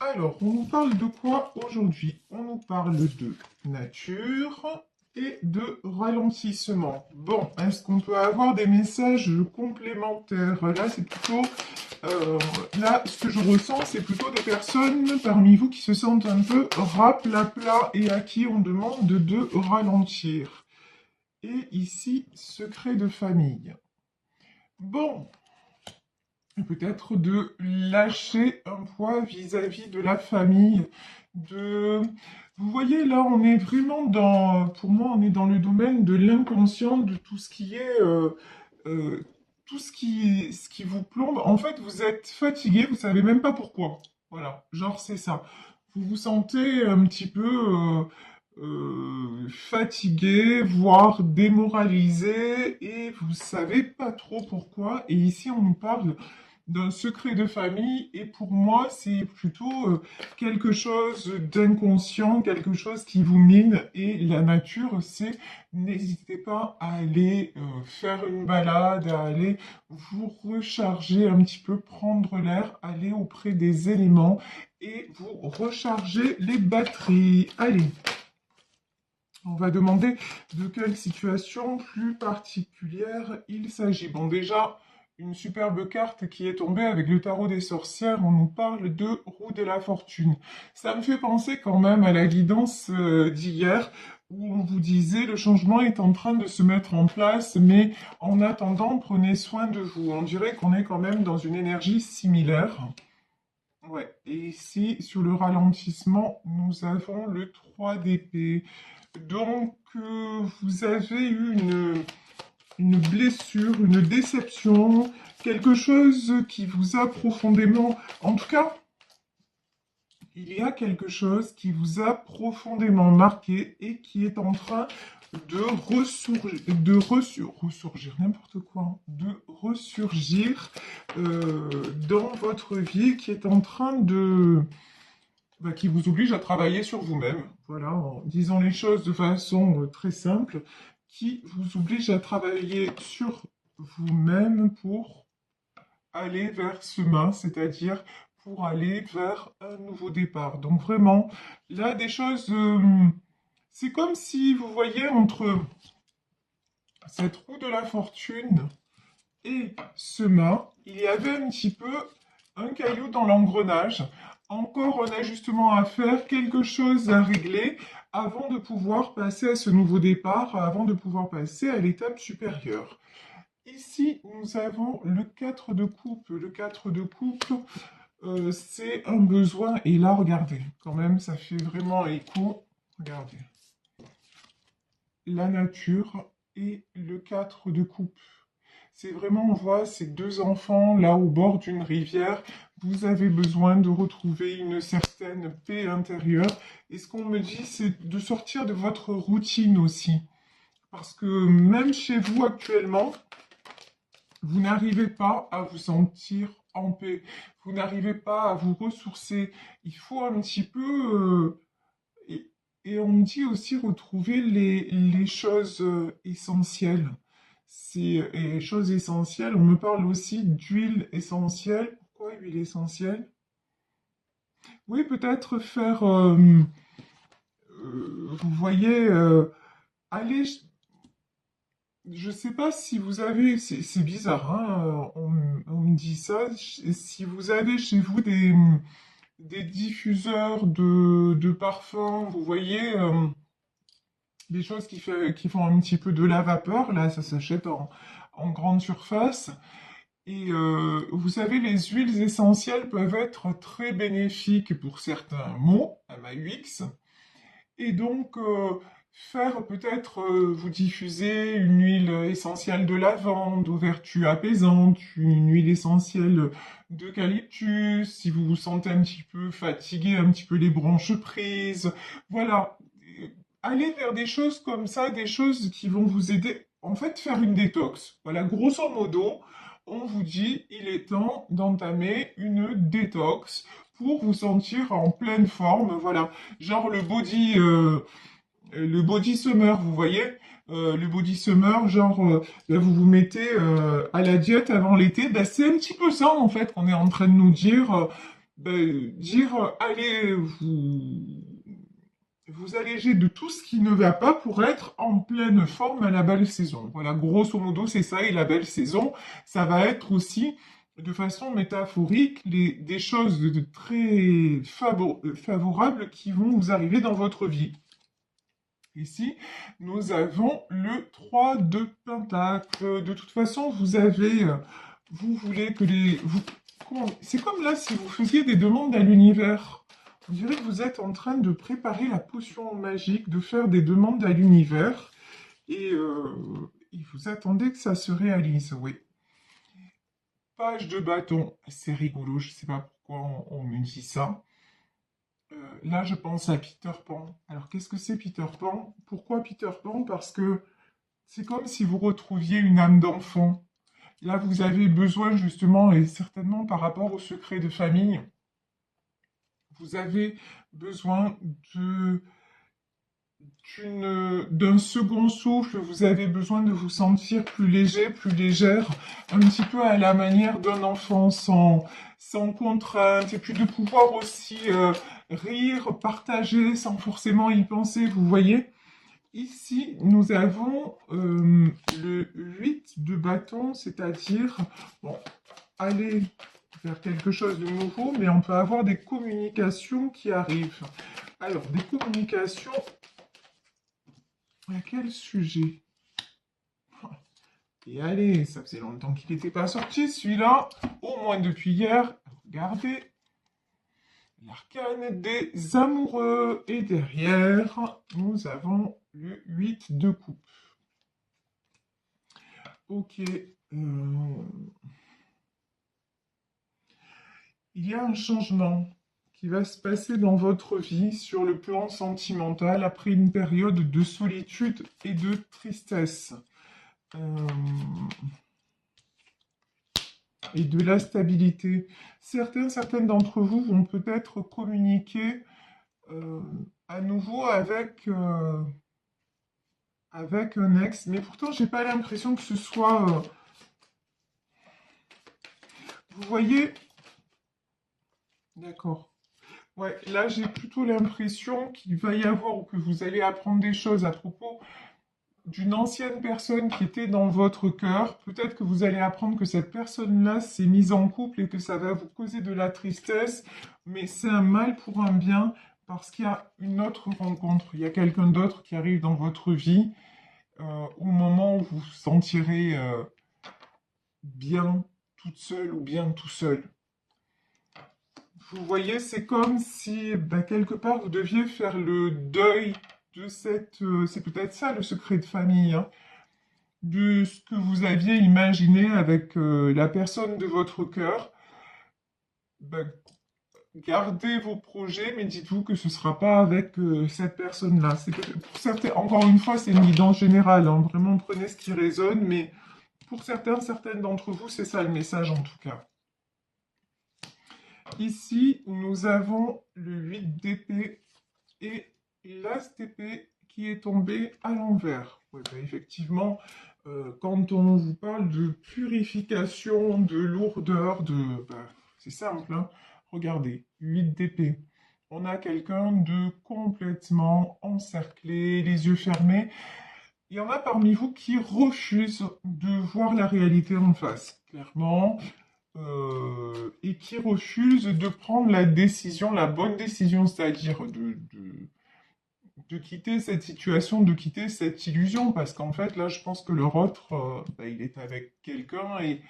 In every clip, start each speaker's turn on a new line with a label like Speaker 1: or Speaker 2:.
Speaker 1: Alors, on nous parle de quoi aujourd'hui? On nous parle de nature et de ralentissement. Bon, est-ce qu'on peut avoir des messages complémentaires? Là, c'est plutôt... euh, Là, ce que je ressens, c'est plutôt des personnes parmi vous qui se sentent un peu raplapla et à qui on demande de ralentir. Et ici, secret de famille. Bon, peut-être de lâcher un poids vis-à-vis de la famille, de... Vous voyez, là, on est vraiment dans, pour moi, on est dans le domaine de l'inconscient, de tout ce qui est, euh, tout ce qui vous plombe. En fait, vous êtes fatigué, vous savez même pas pourquoi. Voilà, genre c'est ça. Vous vous sentez un petit peu fatigué, voire démoralisé, et vous savez pas trop pourquoi. Et ici, on nous parle d'un secret de famille, et pour moi, c'est plutôt quelque chose d'inconscient, quelque chose qui vous mine, et la nature, c'est n'hésitez pas à aller faire une balade, à aller vous recharger un petit peu, prendre l'air, aller auprès des éléments et vous recharger les batteries. Allez, on va demander de quelle situation plus particulière il s'agit. Bon, déjà, une superbe carte qui est tombée avec le tarot des sorcières. On nous parle de roue de la fortune. Ça me fait penser quand même à la guidance d'hier où on vous disait le changement est en train de se mettre en place, mais en attendant, prenez soin de vous. On dirait qu'on est quand même dans une énergie similaire. Ouais, et ici, sur le ralentissement, nous avons le 3 d'épée. Donc, vous avez eu une blessure, une déception, quelque chose qui vous a profondément... En tout cas, il y a quelque chose qui vous a profondément marqué et qui est en train ressurgir, n'importe quoi, hein, de ressurgir dans votre vie, qui est en train de qui vous oblige à travailler sur vous-même, voilà, en disant les choses de façon très simple, qui vous oblige à travailler sur vous-même pour aller vers ce chemin, c'est-à-dire pour aller vers un nouveau départ. Donc vraiment, là, des choses, c'est comme si vous voyez entre cette roue de la fortune et ce mât, il y avait un petit peu un caillou dans l'engrenage, encore un ajustement à faire, quelque chose à régler avant de pouvoir passer à ce nouveau départ, avant de pouvoir passer à l'étape supérieure. Ici, nous avons le 4 de coupe. Le 4 de coupe, c'est un besoin. Et là, regardez, quand même, ça fait vraiment écho. Regardez. La nature et le 4 de coupe. C'est vraiment, on voit ces deux enfants là au bord d'une rivière. Vous avez besoin de retrouver une certaine paix intérieure. Et ce qu'on me dit, c'est de sortir de votre routine aussi. Parce que même chez vous actuellement, vous n'arrivez pas à vous sentir en paix. Vous n'arrivez pas à vous ressourcer. Il faut un petit peu... et on me dit aussi retrouver les choses essentielles. Et les choses essentielles, on me parle aussi d'huile essentielle. Pourquoi huile essentielle? Oui, peut-être faire, vous voyez, aller, je sais pas si vous avez, c'est bizarre, hein, on me dit ça, si vous avez chez vous des diffuseurs de parfums, vous voyez, des choses qui font un petit peu de la vapeur, là, ça s'achète en grande surface. Et vous savez, les huiles essentielles peuvent être très bénéfiques pour certains maux, MAUX, et donc faire peut-être vous diffuser une huile essentielle de lavande aux vertus apaisantes, une huile essentielle d'eucalyptus, si vous vous sentez un petit peu fatigué, un petit peu les bronches prises, voilà. Allez vers des choses comme ça, des choses qui vont vous aider, en fait, faire une détox. Voilà, grosso modo, on vous dit, il est temps d'entamer une détox pour vous sentir en pleine forme, voilà. Genre le body summer, vous voyez, le body summer, genre là, vous vous mettez à la diète avant l'été, bah, c'est un petit peu ça en fait qu'on est en train de nous dire. dire, allez vous alléger de tout ce qui ne va pas pour être en pleine forme à la belle saison. Voilà, grosso modo, c'est ça, et la belle saison, ça va être aussi, de façon métaphorique, des choses de très favorables qui vont vous arriver dans votre vie. Ici, nous avons le 3 de Pentacle. De toute façon, vous voulez que c'est comme là si vous faisiez des demandes à l'univers. On dirait que vous êtes en train de préparer la potion magique, de faire des demandes à l'univers, et vous attendez que ça se réalise, oui. Page de bâton, c'est rigolo, je ne sais pas pourquoi on me dit ça. Là, je pense à Peter Pan. Alors, qu'est-ce que c'est Peter Pan? Pourquoi Peter Pan? Parce que c'est comme si vous retrouviez une âme d'enfant. Là, vous avez besoin justement, et certainement par rapport au secret de famille, vous avez besoin d'un second souffle, vous avez besoin de vous sentir plus léger, plus légère, un petit peu à la manière d'un enfant, sans contrainte, et puis de pouvoir aussi rire, partager, sans forcément y penser, vous voyez. Ici, nous avons le 8 de bâton, c'est-à-dire, bon, aller vers quelque chose de nouveau, mais on peut avoir des communications qui arrivent. Alors, des communications, à quel sujet? Et allez, ça faisait longtemps qu'il n'était pas sorti, celui-là, au moins depuis hier. Regardez, l'arcane des amoureux. Et derrière, nous avons le 8 de coupe. Ok. Il y a un changement qui va se passer dans votre vie sur le plan sentimental après une période de solitude et de tristesse. Et de la stabilité. Certaines d'entre vous vont peut-être communiquer à nouveau avec un ex, mais pourtant j'ai pas l'impression que ce soit... Vous voyez? D'accord. Ouais, là j'ai plutôt l'impression qu'il va y avoir, ou que vous allez apprendre des choses à propos d'une ancienne personne qui était dans votre cœur. Peut-être que vous allez apprendre que cette personne-là s'est mise en couple et que ça va vous causer de la tristesse, mais c'est un mal pour un bien parce qu'il y a une autre rencontre. Il y a quelqu'un d'autre qui arrive dans votre vie au moment où vous vous sentirez bien toute seule ou bien tout seul. Vous voyez, c'est comme si, quelque part, vous deviez faire le deuil de cette... c'est peut-être ça le secret de famille, hein, de ce que vous aviez imaginé avec la personne de votre cœur. Ben, gardez vos projets, mais dites-vous que ce ne sera pas avec cette personne-là. Pour certains, encore une fois, c'est une guidance générale, hein, vraiment prenez ce qui résonne, mais pour certaines d'entre vous, c'est ça le message en tout cas. Ici, nous avons le 8 d'épée et l'as d'épée qui est tombé à l'envers. Ouais, effectivement, quand on vous parle de purification, de lourdeur, c'est simple, hein. Regardez, 8 d'épée. On a quelqu'un de complètement encerclé, les yeux fermés. Il y en a parmi vous qui refusent de voir la réalité en face, clairement, et qui refusent de prendre la décision, la bonne décision, c'est-à-dire de quitter cette situation, de quitter cette illusion, parce qu'en fait, là, je pense que leur autre, il est avec quelqu'un et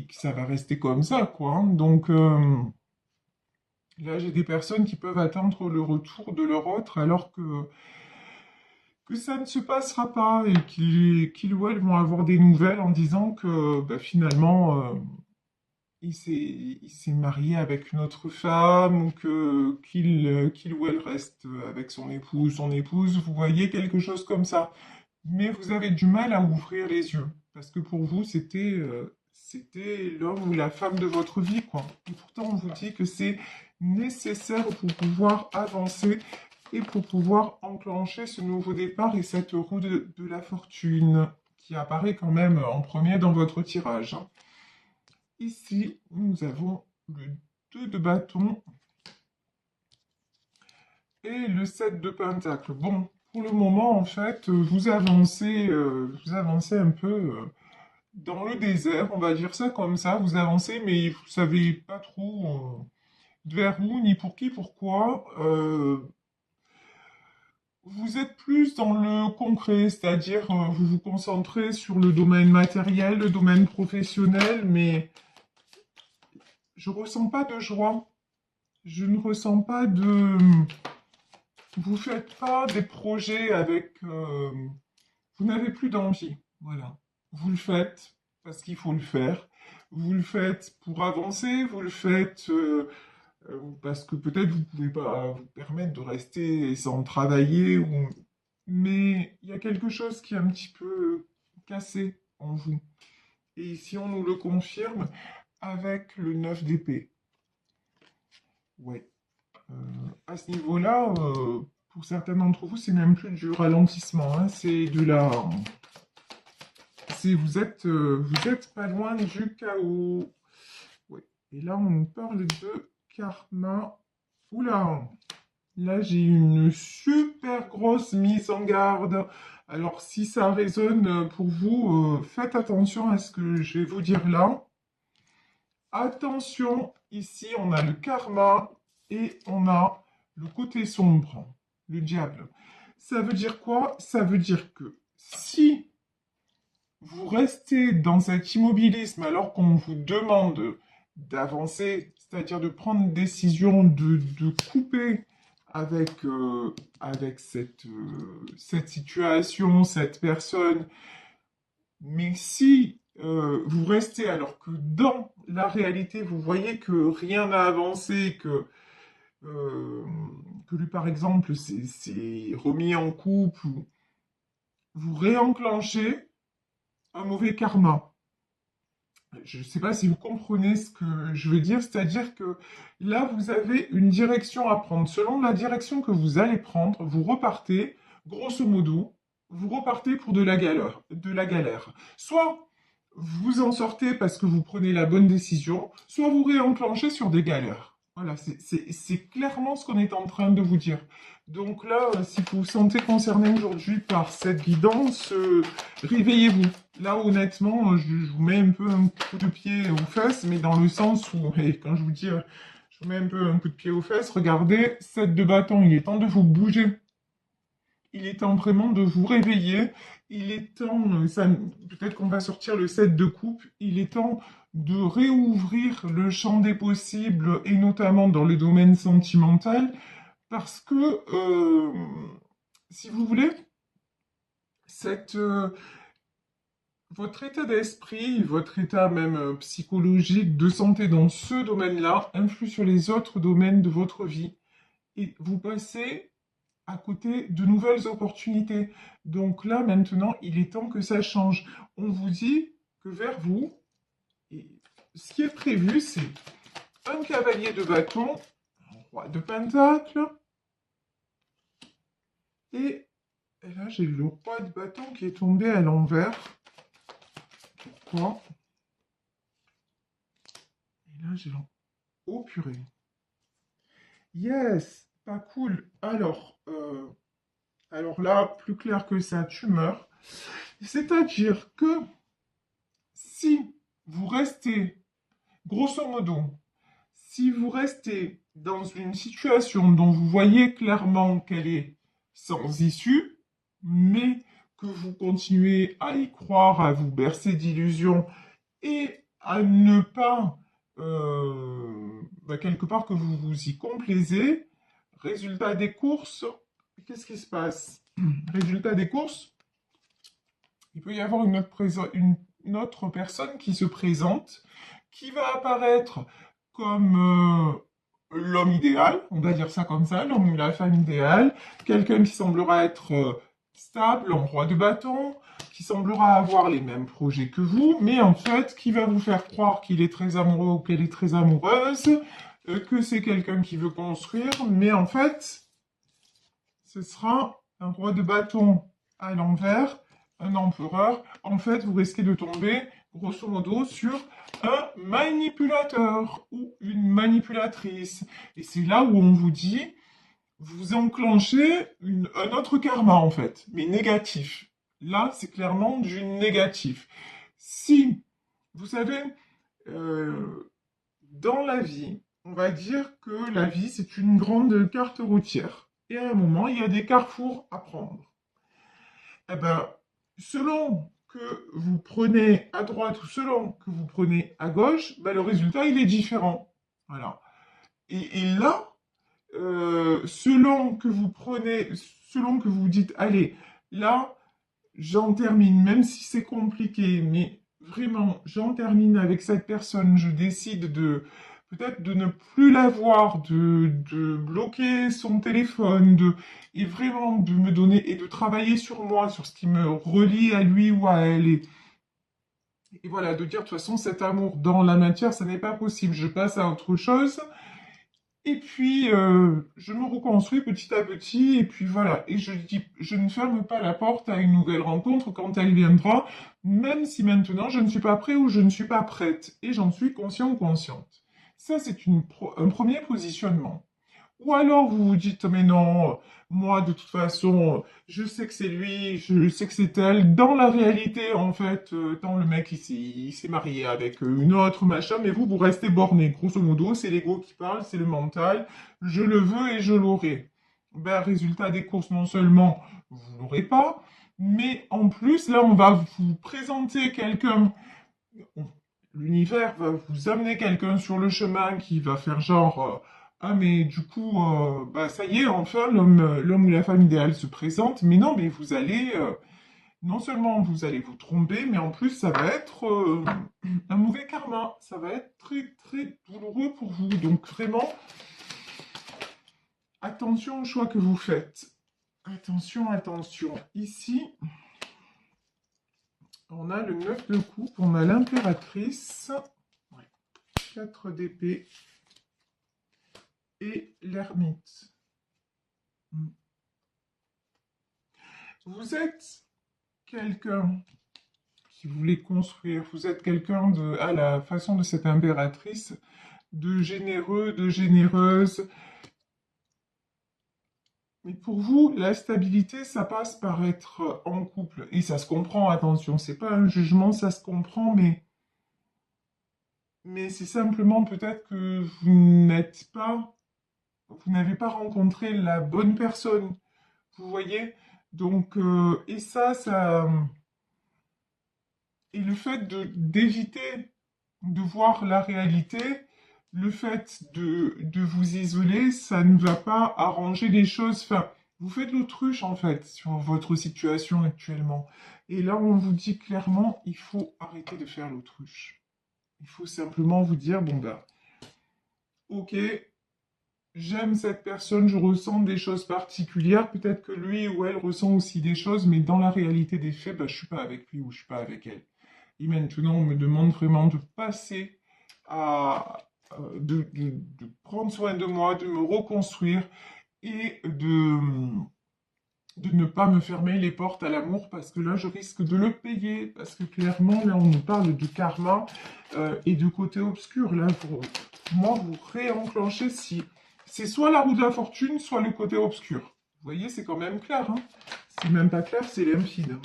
Speaker 1: que ça va rester comme ça, quoi, hein. Donc, là, j'ai des personnes qui peuvent attendre le retour de leur autre alors que ça ne se passera pas et qu'ils ou elles vont avoir des nouvelles en disant que finalement il s'est marié avec une autre femme ou qu'il ou elle reste avec son épouse, vous voyez quelque chose comme ça. Mais vous avez du mal à ouvrir les yeux parce que pour vous c'était l'homme ou la femme de votre vie, quoi. Et pourtant on vous dit que c'est nécessaire pour pouvoir avancer et pour pouvoir enclencher ce nouveau départ et cette roue de la fortune qui apparaît quand même en premier dans votre tirage, hein. Ici, nous avons le 2 de bâton et le 7 de pentacle. Bon, pour le moment, en fait, vous avancez un peu dans le désert, on va dire ça comme ça. Vous avancez, mais vous savez pas trop vers où, ni pour qui, pourquoi. Vous êtes plus dans le concret, c'est-à-dire vous vous concentrez sur le domaine matériel, le domaine professionnel, mais je ressens pas de joie. Je ne ressens pas de... Vous faites pas des projets avec... vous n'avez plus d'envie. Voilà. Vous le faites parce qu'il faut le faire. Vous le faites pour avancer. Vous le faites parce que peut-être vous pouvez pas vous permettre de rester sans travailler. Mais il y a quelque chose qui est un petit peu cassé en vous. Et ici, on nous le confirme avec le 9 d'épée. Ouais. Euh, à ce niveau-là, pour certains d'entre vous, c'est même plus du ralentissement, hein, c'est de la... vous êtes pas loin du chaos. Ouais. Et là, on parle de karma. Oula, là, j'ai une super grosse mise en garde. Alors, si ça résonne pour vous, faites attention à ce que je vais vous dire là. Attention, ici, on a le karma et on a le côté sombre, le diable. Ça veut dire quoi? Ça veut dire que si vous restez dans cet immobilisme alors qu'on vous demande d'avancer, c'est-à-dire de prendre une décision de couper avec, avec cette situation, cette personne, mais si vous restez alors que dans la réalité, vous voyez que rien n'a avancé, euh, que lui, par exemple, c'est remis en couple, ou vous réenclenchez un mauvais karma. Je ne sais pas si vous comprenez ce que je veux dire, c'est-à-dire que là, vous avez une direction à prendre. Selon la direction que vous allez prendre, vous repartez, grosso modo, vous repartez pour de la galère, de la galère. Soit vous en sortez parce que vous prenez la bonne décision, soit vous réenclenchez sur des galères. Voilà, c'est clairement ce qu'on est en train de vous dire. Donc là, si vous vous sentez concerné aujourd'hui par cette guidance, réveillez-vous. Là, honnêtement, je vous mets un peu un coup de pied aux fesses, mais dans le sens où, et quand je vous dis, je vous mets un peu un coup de pied aux fesses, regardez, 7 de bâton, il est temps de vous bouger. Il est temps vraiment de vous réveiller. Il est temps, peut-être qu'on va sortir le 7 de coupe, il est temps de réouvrir le champ des possibles, et notamment dans le domaine sentimental, parce que, si vous voulez, cette, votre état d'esprit, votre état même psychologique de santé dans ce domaine-là influe sur les autres domaines de votre vie. Et vous passez à côté de nouvelles opportunités. Donc là, maintenant, il est temps que ça change. On vous dit que vers vous, et ce qui est prévu, c'est un cavalier de bâton, un roi de pentacle, et là, j'ai le roi de bâton qui est tombé à l'envers. Pourquoi? Et là, j'ai le... Oh purée. Yes, pas cool. Alors là, plus clair que ça, tu meurs. C'est-à-dire que si vous restez, grosso modo, si vous restez dans une situation dont vous voyez clairement qu'elle est sans issue, mais que vous continuez à y croire, à vous bercer d'illusions et à ne pas, quelque part, que vous vous y complaisez, résultat des courses, qu'est-ce qui se passe? Résultat des courses, il peut y avoir une autre personne qui se présente, qui va apparaître comme l'homme idéal, on va dire ça comme ça, l'homme ou la femme idéale, quelqu'un qui semblera être stable, en roi de bâton, qui semblera avoir les mêmes projets que vous, mais en fait, qui va vous faire croire qu'il est très amoureux ou qu'elle est très amoureuse, que c'est quelqu'un qui veut construire, mais en fait, ce sera un roi de bâton à l'envers, un empereur. En fait, vous risquez de tomber, grosso modo, sur un manipulateur ou une manipulatrice. Et c'est là où on vous dit, vous enclenchez un autre karma en fait, mais négatif. Là, c'est clairement du négatif. Si, vous savez, euh, dans la vie, on va dire que la vie, c'est une grande carte routière. Et à un moment, il y a des carrefours à prendre. Eh ben, selon que vous prenez à droite ou selon que vous prenez à gauche, ben, le résultat, il est différent. Voilà. Et là, selon que vous prenez, selon que vous dites, allez, là, j'en termine, même si c'est compliqué, mais vraiment, j'en termine avec cette personne, je décide de peut-être de ne plus la voir, de bloquer son téléphone, et vraiment de me donner et de travailler sur moi, sur ce qui me relie à lui ou à elle. Et voilà, de dire de toute façon, cet amour dans la matière, ça n'est pas possible, je passe à autre chose. Et puis, je me reconstruis petit à petit, et puis voilà. Et je dis, je ne ferme pas la porte à une nouvelle rencontre quand elle viendra, même si maintenant je ne suis pas prêt ou je ne suis pas prête. Et j'en suis conscient ou consciente. Ça, c'est un premier positionnement. Ou alors vous vous dites, mais non, moi de toute façon, je sais que c'est lui, je sais que c'est elle. Dans la réalité, en fait, tant le mec il s'est marié avec une autre, machin, mais vous restez borné. Grosso modo, c'est l'ego qui parle, c'est le mental. Je le veux et je l'aurai. Ben, résultat des courses, non seulement vous l'aurez pas, mais en plus, là, on va vous présenter quelqu'un. L'univers va vous amener quelqu'un sur le chemin qui va faire genre ah mais du coup bah ça y est enfin l'homme ou la femme idéale se présente mais non mais vous allez non seulement vous allez vous tromper mais en plus ça va être un mauvais karma, ça va être très très douloureux pour vous, donc vraiment attention au choix que vous faites, attention attention. Ici on a le 9 de coupe, on a l'impératrice, ouais, 4 d'épée et l'ermite. Vous êtes quelqu'un qui voulait construire, vous êtes quelqu'un de, à la façon de cette impératrice, de généreux, de généreuse. Mais pour vous, la stabilité, ça passe par être en couple. Et ça se comprend, attention, c'est pas un jugement, ça se comprend, mais c'est simplement peut-être que vous n'avez pas rencontré la bonne personne. Vous voyez? Donc, et et le fait d'éviter de voir la réalité, le fait de vous isoler, ça ne va pas arranger les choses. Enfin, vous faites l'autruche en fait sur votre situation actuellement. Et là, on vous dit clairement, il faut arrêter de faire l'autruche. Il faut simplement vous dire, bon bah, ok, j'aime cette personne, je ressens des choses particulières, peut-être que lui ou elle ressent aussi des choses, mais dans la réalité des faits, bah, je suis pas avec lui ou je suis pas avec elle. Et maintenant, on me demande vraiment de passer à de prendre soin de moi, de me reconstruire et de ne pas me fermer les portes à l'amour parce que là, je risque de le payer. Parce que clairement, là, on nous parle de karma et du côté obscur. Là, pour moi, vous réenclenchez si c'est soit la roue de la fortune, soit le côté obscur. Vous voyez, c'est quand même clair. Hein, c'est même pas clair, c'est limpide.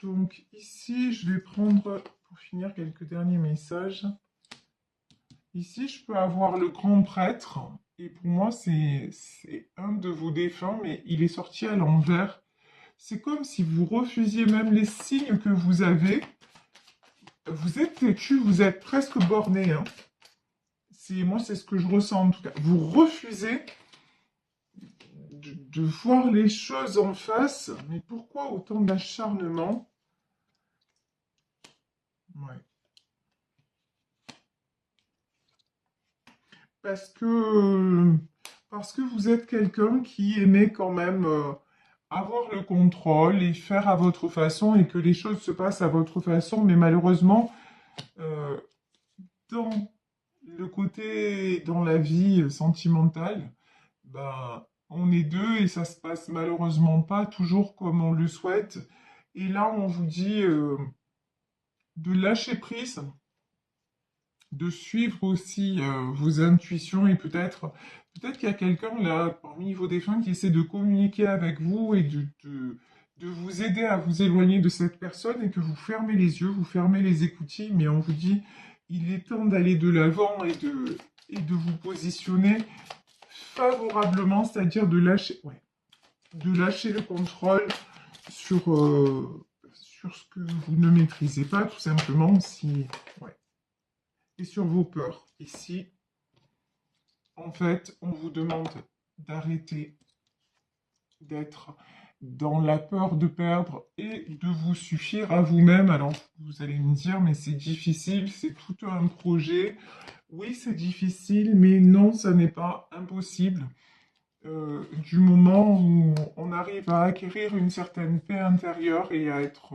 Speaker 1: Donc ici, je vais prendre, pour finir, quelques derniers messages. Ici, je peux avoir le grand prêtre. Et pour moi, c'est un de vos défunts, mais il est sorti à l'envers. C'est comme si vous refusiez même les signes que vous avez. Vous êtes têtu, vous êtes presque borné. Hein. Moi, c'est ce que je ressens en tout cas. Vous refusez de voir les choses en face. Mais pourquoi autant d'acharnement? Ouais. Parce que, parce que vous êtes quelqu'un qui aimait quand même avoir le contrôle et faire à votre façon et que les choses se passent à votre façon. Mais malheureusement, euh, dans le côté, dans la vie sentimentale, ben, on est deux et ça se passe malheureusement pas toujours comme on le souhaite. Et là, on vous dit, de lâcher prise, de suivre aussi vos intuitions et peut-être qu'il y a quelqu'un là parmi vos défunts qui essaie de communiquer avec vous et de vous aider à vous éloigner de cette personne et que vous fermez les yeux, vous fermez les écoutilles, mais on vous dit il est temps d'aller de l'avant et de vous positionner favorablement, c'est-à-dire de lâcher le contrôle sur ce que vous ne maîtrisez pas, tout simplement, ouais, et sur vos peurs. Ici, en fait, on vous demande d'arrêter d'être dans la peur de perdre et de vous suffire à vous-même. Alors, vous allez me dire, mais c'est difficile, c'est tout un projet. Oui, c'est difficile, mais non, ça n'est pas impossible. Du moment où on arrive à acquérir une certaine paix intérieure et à être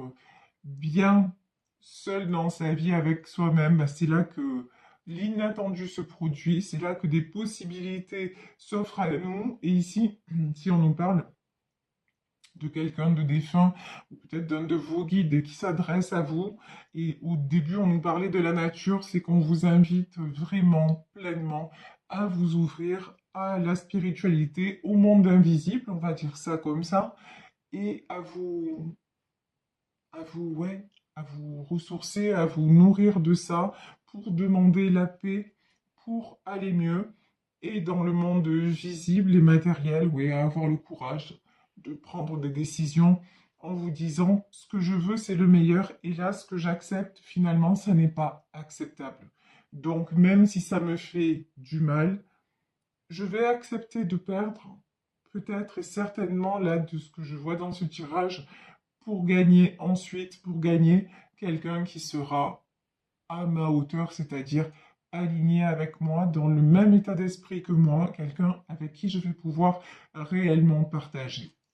Speaker 1: bien seul dans sa vie avec soi-même, bah, c'est là que l'inattendu se produit, c'est là que des possibilités s'offrent à nous. Et ici, si on nous parle de quelqu'un de défunt, ou peut-être d'un de vos guides qui s'adresse à vous, et au début on nous parlait de la nature, c'est qu'on vous invite vraiment pleinement à vous ouvrir à la spiritualité, au monde invisible, on va dire ça comme ça, et ouais, à vous ressourcer, à vous nourrir de ça pour demander la paix, pour aller mieux. Et dans le monde visible et matériel, oui, à avoir le courage de prendre des décisions en vous disant ce que je veux, c'est le meilleur, et là, ce que j'accepte, finalement, ça n'est pas acceptable. Donc, même si ça me fait du mal, je vais accepter de perdre, peut-être et certainement là, de ce que je vois dans ce tirage, pour gagner ensuite, pour gagner quelqu'un qui sera à ma hauteur, c'est-à-dire aligné avec moi, dans le même état d'esprit que moi, quelqu'un avec qui je vais pouvoir réellement partager.